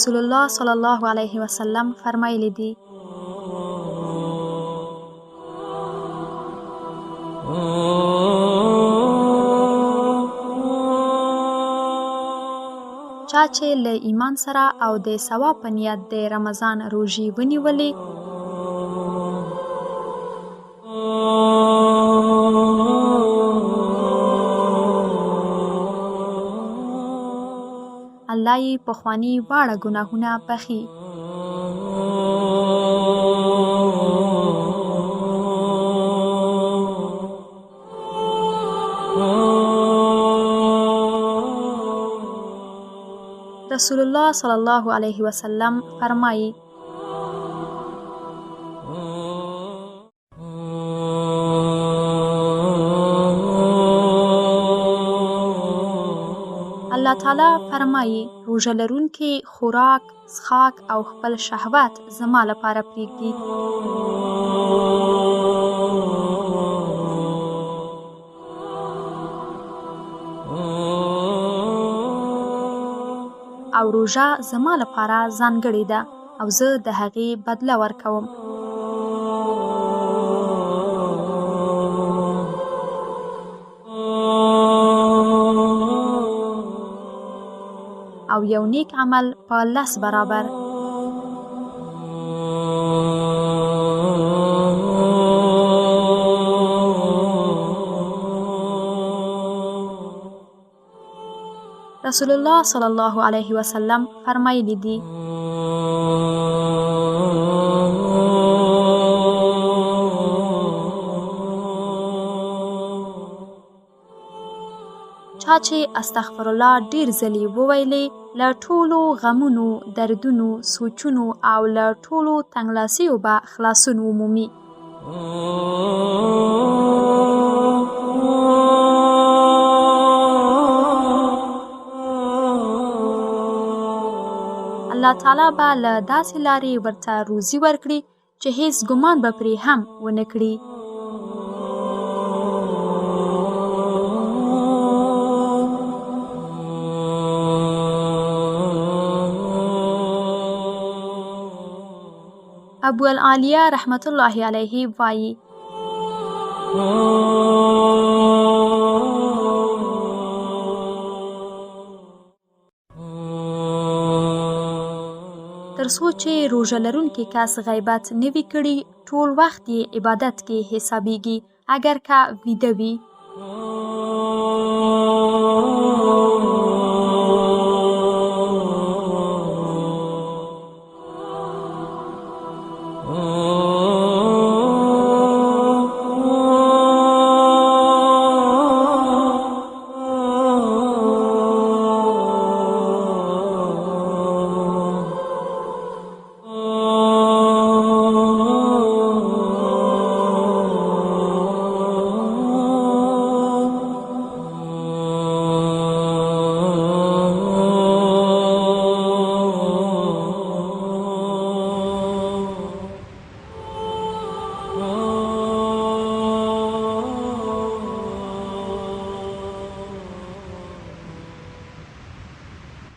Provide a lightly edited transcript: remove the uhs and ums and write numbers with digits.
رسول الله صلی الله علیه وسلم فرمایلی دي چا چې له ایمان سره او د ثواب په نیت د رمضان روژې ونیولې الله یې پخواني واړه ګناهونه بخي. رسول الله صلی الله علیه وسلم فرمایي الله تعالی فرمایي روژه لرونکي خوراک، څښاک او خپل شهوات زما لپاره پرېږدي. او روژه زما لپاره ځانګړې ده او زه د هغې بدله ورکوم. او یو نیک عمل په 10 برابر. رسول الله صلی الله علیه وسلم فرمایلی دي چا چې استغفر الله ډیر ځلې وویلې له ټولو غمونو، دردونو، سوچونو او له ټولو تنګلاسیو به خلاصون ومومي. الله تعالی به له داسې لارې ورته روزي ورکړي چې هیڅ ګمان به پرې هم ونه کړي. ابو العالیه رحمت الله علیه وایي ترڅو چې روژه لرونکي کس غیبت نه وي کړي ټول وخت یې عبادت کې حسابیږي اگر که ویده وي.